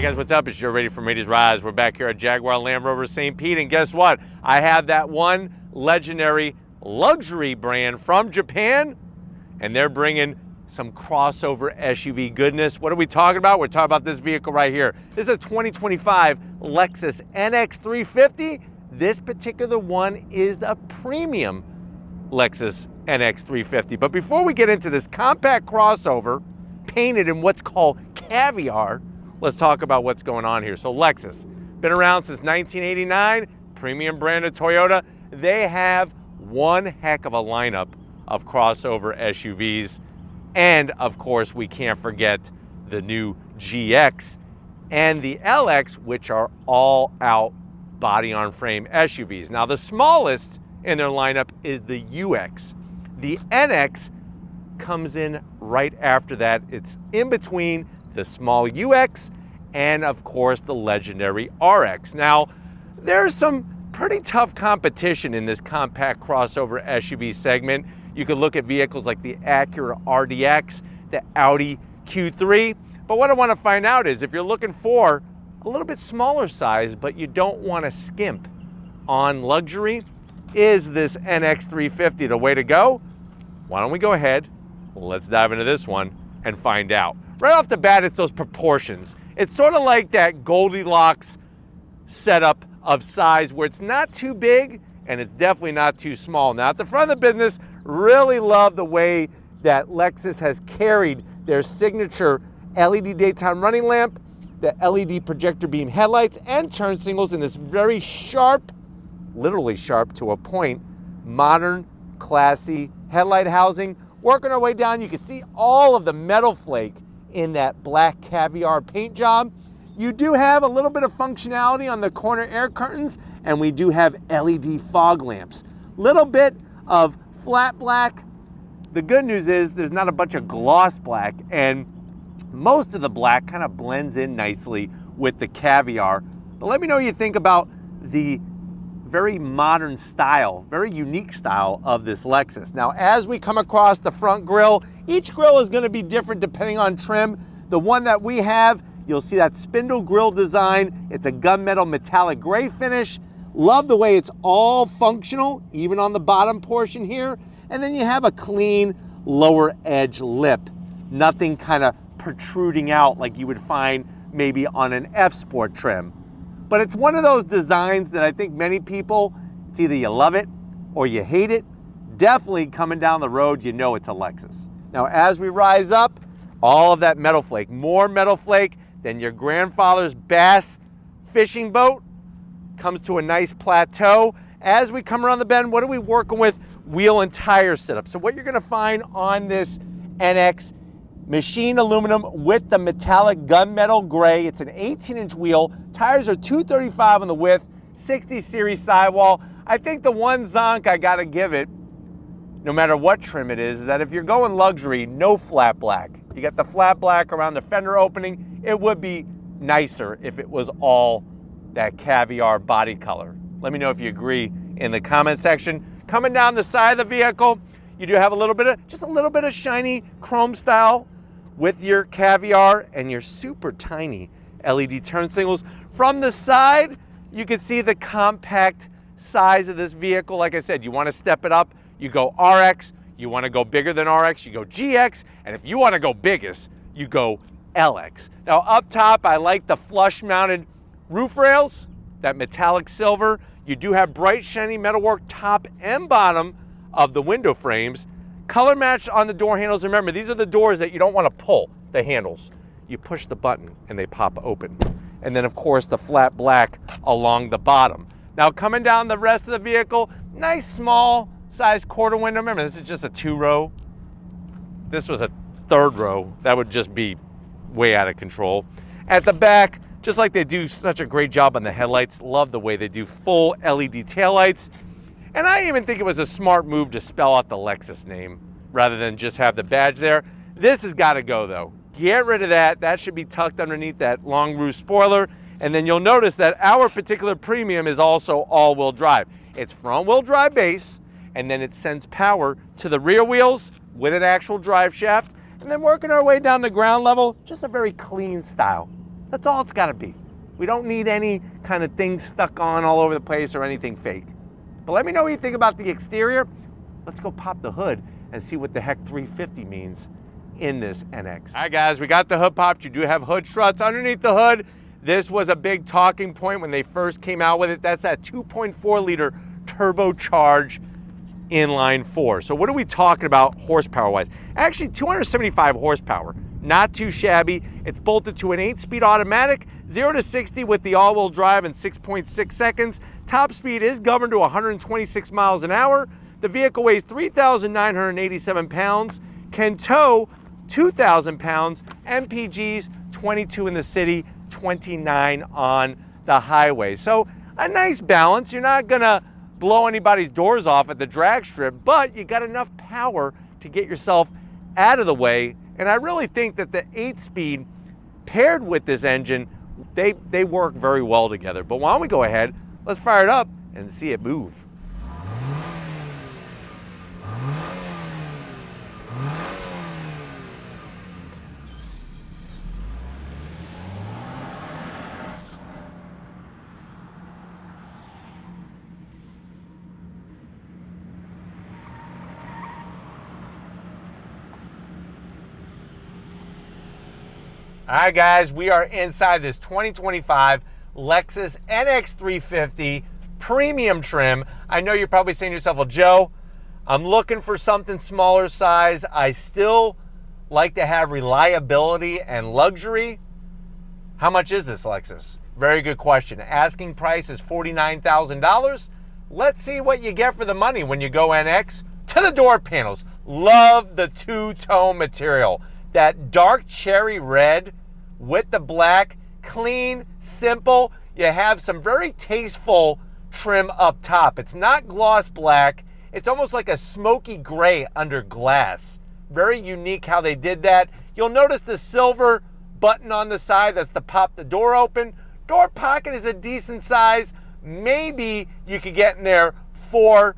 Hey guys, what's up? It's Joe ready from Ratings Rise. We're back here at Jaguar Land Rover St. Pete, and guess what? I have that one legendary luxury brand from Japan, and they're bringing some crossover SUV goodness. What are we talking about? We're talking about this vehicle right here. This is a 2025 Lexus NX 350. This particular one is the premium Lexus NX 350. But before we get into this compact crossover, painted in what's called caviar, let's talk about what's going on here. So Lexus, been around since 1989, premium brand of Toyota. They have one heck of a lineup of crossover SUVs. And of course, we can't forget the new GX and the LX, which are all out body on frame SUVs. Now the smallest in their lineup is the UX. The NX comes in right after that. It's in between the small UX and of course the legendary RX. Now there's some pretty tough competition in this compact crossover SUV segment. You could look at vehicles like the Acura RDX, the Audi Q3, but what I want to find out is if you're looking for a little bit smaller size but you don't want to skimp on luxury, is this NX 350 the way to go? Why don't we go ahead, let's dive into this one and find out. Right off the bat, it's those proportions. It's sort of like that Goldilocks setup of size where it's not too big and it's definitely not too small. Now at the front of the business, really love the way that Lexus has carried their signature LED daytime running lamp, the LED projector beam headlights, and turn signals in this very sharp, literally sharp to a point, modern, classy headlight housing. Working our way down, you can see all of the metal flake in that black caviar paint job. You do have a little bit of functionality on the corner air curtains, and we do have LED fog lamps. Little bit of flat black. The good news is there's not a bunch of gloss black, and most of the black kind of blends in nicely with the caviar. But let me know what you think about the very modern style, very unique style of this Lexus. Now, as we come across the front grille, each grille is going to be different depending on trim. The one that we have, you'll see that spindle grille design. It's a gunmetal metallic gray finish. Love the way it's all functional, even on the bottom portion here. And then you have a clean lower edge lip. Nothing kind of protruding out like you would find maybe on an F-Sport trim. But it's one of those designs that I think many people, it's either you love it or you hate it. Definitely coming down the road, you know it's a Lexus. Now, as we rise up, all of that metal flake, more metal flake than your grandfather's bass fishing boat, comes to a nice plateau. As we come around the bend, what are we working with? Wheel and tire setup. So what you're gonna find on this NX, machined aluminum with the metallic gunmetal gray. It's an 18-inch wheel. Tires are 235 on the width, 60 series sidewall. I think the one zonk I gotta give it, no matter what trim it is that if you're going luxury, no flat black. You got the flat black around the fender opening. It would be nicer if it was all that caviar body color. Let me know if you agree in the comment section. Coming down the side of the vehicle, you do have a little bit of, just a little bit of shiny chrome style with your caviar and your super tiny LED turn signals. From the side, you can see the compact size of this vehicle. Like I said, you want to step it up, you go RX. You want to go bigger than RX, you go GX. And if you want to go biggest, you go LX. Now up top, I like the flush mounted roof rails, that metallic silver. You do have bright shiny metalwork top and bottom of the window frames. Color matched on the door handles. Remember, these are the doors that you don't want to pull, the handles. You push the button and they pop open. And then of course the flat black along the bottom. Now coming down the rest of the vehicle, nice small size quarter window. Remember, this is just a 2-row. This was a 3rd row. That would just be way out of control. At the back, just like they do such a great job on the headlights, love the way they do full LED taillights. And I even think it was a smart move to spell out the Lexus name rather than just have the badge there. This has got to go though. Get rid of that. That should be tucked underneath that long roof spoiler. And then you'll notice that our particular premium is also all-wheel drive. It's front-wheel drive base, and then it sends power to the rear wheels with an actual drive shaft. And then working our way down the ground level, just a very clean style. That's all it's gotta be. We don't need any kind of things stuck on all over the place or anything fake. But let me know what you think about the exterior. Let's go pop the hood and see what the heck 350 means in this NX. All right, guys, we got the hood popped. You do have hood struts underneath the hood. This was a big talking point when they first came out with it. That's that 2.4 liter turbocharged inline four. So what are we talking about horsepower-wise? Actually, 275 horsepower. Not too shabby. It's bolted to an 8-speed automatic, 0 to 60 with the all-wheel drive in 6.6 seconds. Top speed is governed to 126 miles an hour. The vehicle weighs 3,987 pounds, can tow 2,000 pounds, MPGs 22 in the city, 29 on the highway. So a nice balance. You're not gonna blow anybody's doors off at the drag strip, but you got enough power to get yourself out of the way. And I really think that the 8-speed paired with this engine, they work very well together. But why don't we go ahead, let's fire it up and see it move. All right, guys, we are inside this 2025 Lexus NX 350 premium trim. I know you're probably saying to yourself, well, Joe, I'm looking for something smaller size. I still like to have reliability and luxury. How much is this Lexus? Very good question. Asking price is $49,000. Let's see what you get for the money when you go NX. To the door panels. Love the two-tone material. That dark cherry red with the black, clean, simple. You have some very tasteful trim up top. It's not gloss black. It's almost like a smoky gray under glass. Very unique how they did that. You'll notice the silver button on the side. That's to pop the door open. Door pocket is a decent size. Maybe you could get in there 4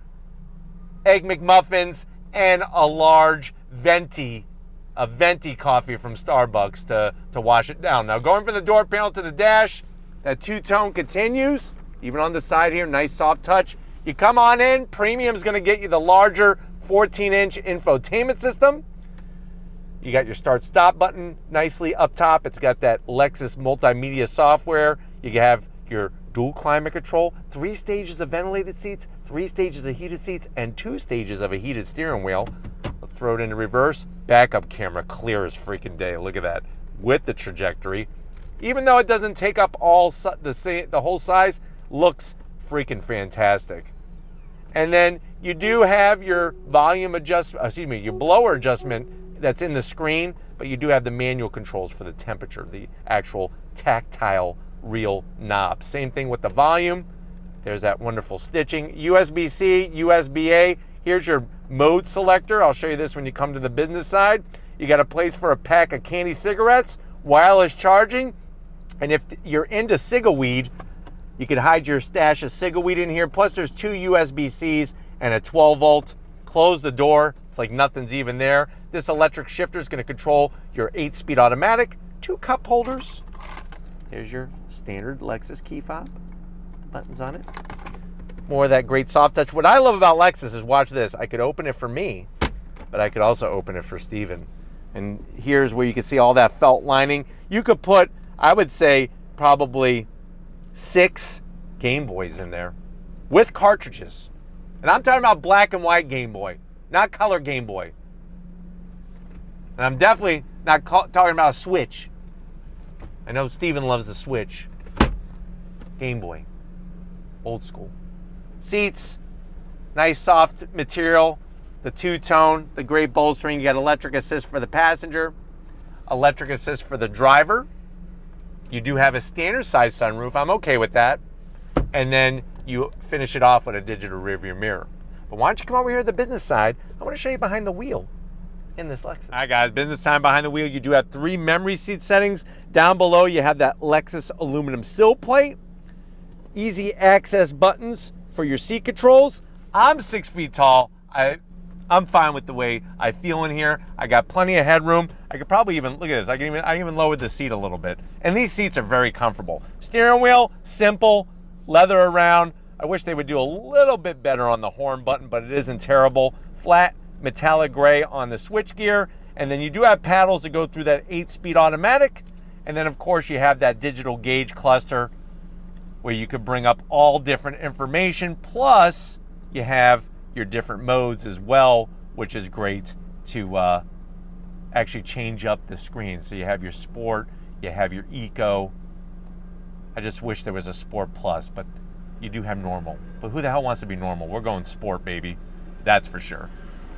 Egg McMuffins and a large venti coffee from Starbucks to wash it down. Now going from the door panel to the dash, that two-tone continues. Even on the side here, nice soft touch. You come on in, premium's gonna get you the larger 14-inch infotainment system. You got your start-stop button nicely up top. It's got that Lexus multimedia software. You have your dual climate control, 3 stages of ventilated seats, 3 stages of heated seats, and 2 stages of a heated steering wheel. Throw it into reverse. Backup camera, clear as freaking day. Look at that. With the trajectory. Even though it doesn't take up all the whole size, looks freaking fantastic. And then you do have your volume adjustment, your blower adjustment that's in the screen, but you do have the manual controls for the temperature, the actual tactile real knob. Same thing with the volume. There's that wonderful stitching. USB-C, USB-A. Here's your mode selector. I'll show you this when you come to the business side. You got a place for a pack of candy cigarettes, wireless charging, and if you're into cigaweed, you can hide your stash of cigaweed in here. Plus there's 2 USB-Cs and a 12-volt. Close the door. It's like nothing's even there. This electric shifter is going to control your 8-speed automatic. 2 cup holders. There's your standard Lexus key fob. Buttons on it. More of that great soft touch. What I love about Lexus is, watch this. I could open it for me, but I could also open it for Steven. And here's where you can see all that felt lining. You could put, I would say, probably 6 Game Boys in there with cartridges. And I'm talking about black and white Game Boy, not color Game Boy. And I'm definitely not talking about a Switch. I know Steven loves the Switch. Game Boy. Old school. Seats, nice soft material, the two-tone, the great bolstering. You got electric assist for the passenger, electric assist for the driver. You do have a standard size sunroof. I'm okay with that. And then you finish it off with a digital rearview mirror. But why don't you come over here to the business side? I want to show you behind the wheel in this Lexus. All right, guys, business time behind the wheel. You do have 3 memory seat settings. Down below, you have that Lexus aluminum sill plate, easy access buttons for your seat controls. I'm 6 feet tall. I'm fine with the way I feel in here. I got plenty of headroom. I could probably even, look at this, I even lowered the seat a little bit. And these seats are very comfortable. Steering wheel, simple, leather around. I wish they would do a little bit better on the horn button, but it isn't terrible. Flat metallic gray on the switch gear. And then you do have paddles to go through that 8-speed automatic. And then of course you have that digital gauge cluster where you could bring up all different information. Plus you have your different modes as well, which is great to actually change up the screen. So you have your sport, you have your eco. I just wish there was a sport plus, but you do have normal. But who the hell wants to be normal? We're going sport, baby. That's for sure.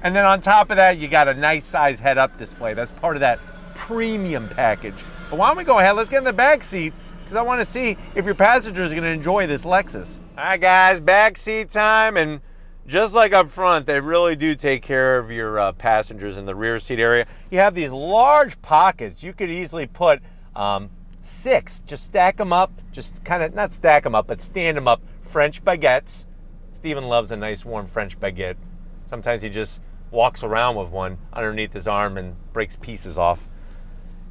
And then on top of that, you got a nice size head-up display. That's part of that premium package. But why don't we go ahead, let's get in the back seat, because I want to see if your passengers are going to enjoy this Lexus. All right, guys, back seat time. And just like up front, they really do take care of your passengers in the rear seat area. You have these large pockets. You could easily put 6, just stack them up, just kind of, not stack them up, but stand them up, French baguettes. Steven loves a nice warm French baguette. Sometimes he just walks around with one underneath his arm and breaks pieces off.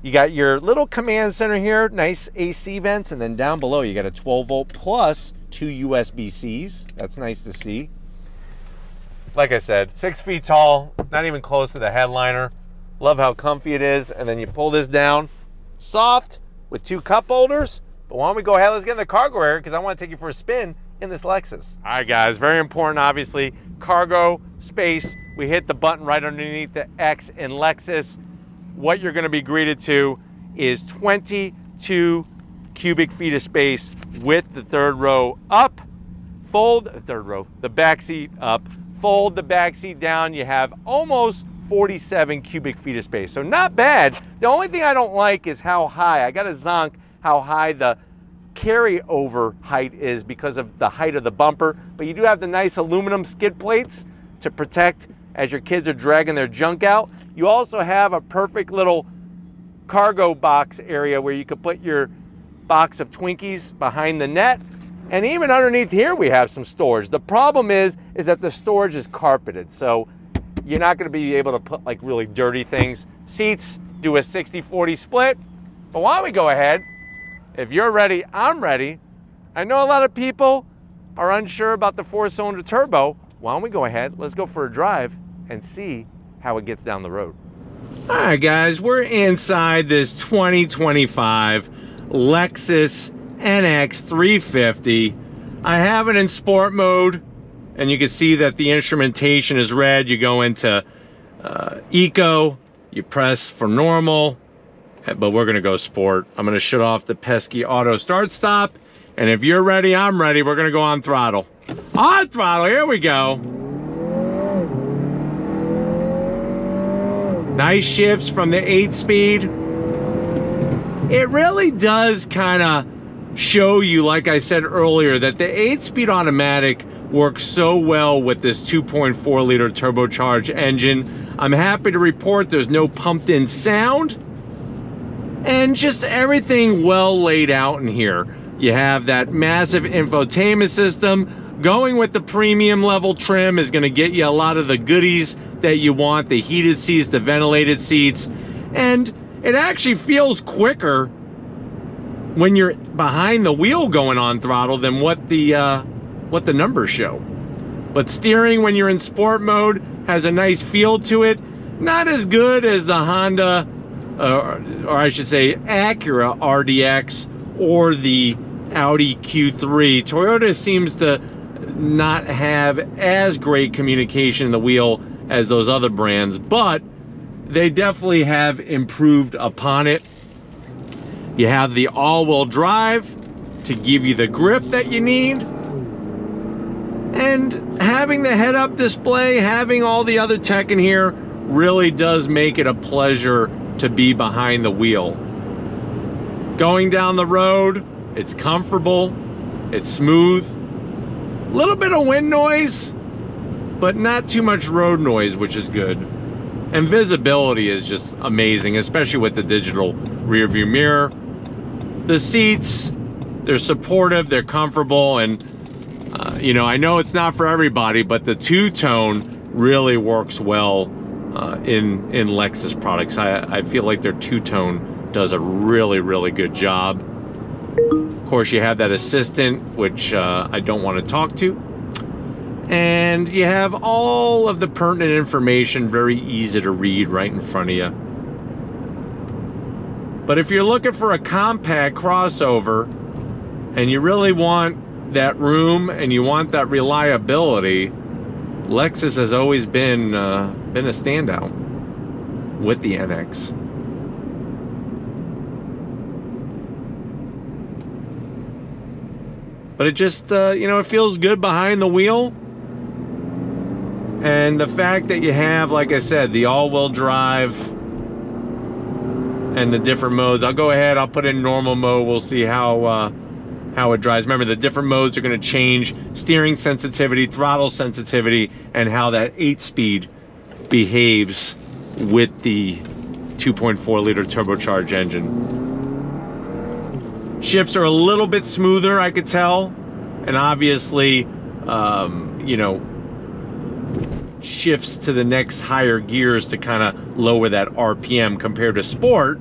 You got your little command center here, nice AC vents, and then down below you got a 12-volt plus 2 USB-Cs. That's nice to see. Like I said, 6 feet tall, not even close to the headliner. Love how comfy it is. And then you pull this down, soft with 2 cup holders. But why don't we go ahead, let's get in the cargo area, because I want to take you for a spin in this Lexus. All right, guys, very important, obviously, cargo space. We hit the button right underneath the X in Lexus. What you're going to be greeted to is 22 cubic feet of space with the third row up. Fold the third row, the back seat up. Fold the back seat down, you have almost 47 cubic feet of space. So not bad. The only thing I don't like is how high, I got to zonk how high the carryover height is because of the height of the bumper. But you do have the nice aluminum skid plates to protect as your kids are dragging their junk out. You also have a perfect little cargo box area where you could put your box of Twinkies behind the net. And even underneath here, we have some storage. The problem is that the storage is carpeted, so you're not going to be able to put like really dirty things. Seats do a 60-40 split. But why don't we go ahead? If you're ready, I'm ready. I know a lot of people are unsure about the 4-cylinder turbo. Why don't we go ahead? Let's go for a drive and see how it gets down the road. All right, guys, we're inside this 2025 Lexus NX 350. I have it in sport mode, and you can see that the instrumentation is red. You go into eco, you press for normal, but we're gonna go sport. I'm gonna shut off the pesky auto start stop, and if you're ready, I'm ready. We're gonna go on throttle. On throttle, here we go. Nice shifts from the 8-speed. It really does kind of show you, like I said earlier, that the 8-speed automatic works so well with this 2.4 liter turbocharged engine. I'm happy to report there's no pumped in sound, and just everything well laid out in here. You have that massive infotainment system. Going with the premium level trim is going to get you a lot of the goodies that you want, the heated seats, the ventilated seats, and it actually feels quicker when you're behind the wheel going on throttle than what the numbers show. But steering when you're in sport mode has a nice feel to it. Not as good as the Honda, or I should say Acura RDX or the Audi Q3. Toyota seems to not have as great communication in the wheel as those other brands, but they definitely have improved upon it. You have the all-wheel drive to give you the grip that you need. And having the head-up display, having all the other tech in here, really does make it a pleasure to be behind the wheel. Going down the road, it's comfortable, it's smooth. A little bit of wind noise, but not too much road noise, which is good. And visibility is just amazing, especially with the digital rear view mirror. The seats, they're supportive, they're comfortable, and you know, I know it's not for everybody, but the two-tone really works well in Lexus products. I feel like their two-tone does a really, really good job. Of course, you have that assistant, which I don't want to talk to. And you have all of the pertinent information, very easy to read right in front of you. But if you're looking for a compact crossover and you really want that room and you want that reliability, Lexus has always been a standout with the NX. But it just, you know, it feels good behind the wheel. And the fact that you have, like I said, the all-wheel drive and the different modes. I'll go ahead, I'll put in normal mode. We'll see how it drives. Remember, the different modes are going to change steering sensitivity, throttle sensitivity, and how that 8-speed behaves with the 2.4-liter turbocharged engine. Shifts are a little bit smoother, I could tell, and obviously, you know, shifts to the next higher gears to kind of lower that RPM compared to Sport,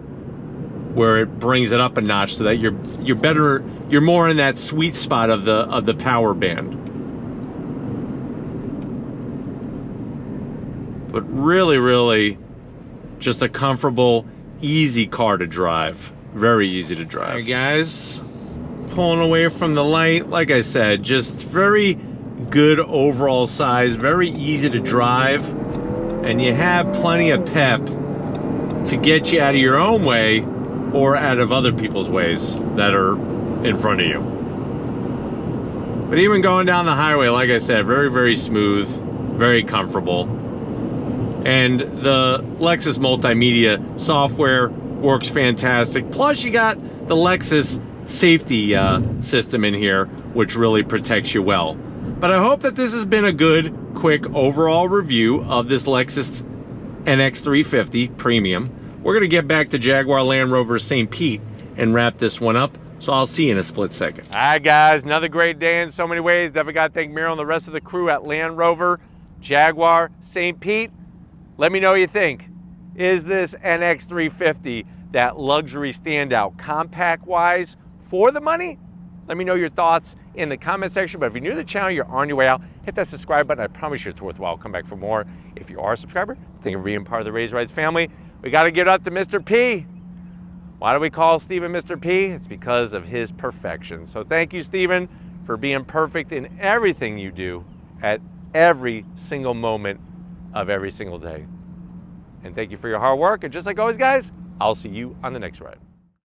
where it brings it up a notch so that you're more in that sweet spot of the power band. But really, really, just a comfortable, easy car to drive. Very easy to drive. All right, guys, pulling away from the light. Like I said, just very good overall size, very easy to drive, and you have plenty of pep to get you out of your own way or out of other people's ways that are in front of you. But even going down the highway, like I said, very, very smooth, very comfortable. And the Lexus multimedia software works fantastic. Plus, you got the Lexus safety system in here, which really protects you well. But I hope that this has been a good, quick overall review of this Lexus NX 350 Premium. We're going to get back to Jaguar Land Rover St. Pete and wrap this one up. So I'll see you in a split second. All right, guys, another great day in so many ways. Definitely got to thank Miro and the rest of the crew at Land Rover, Jaguar, St. Pete. Let me know what you think. Is this NX 350 that luxury standout compact-wise for the money? Let me know your thoughts in the comment section. But if you're new to the channel, you're on your way out, hit that subscribe button. I promise you it's worthwhile. Come back for more. If you are a subscriber, thank you for being part of the Raise Rides family. We got to give it up to Mr. P. Why do we call Steven Mr. P? It's because of his perfection. So thank you, Steven, for being perfect in everything you do at every single moment of every single day. And thank you for your hard work. And just like always, guys, I'll see you on the next ride.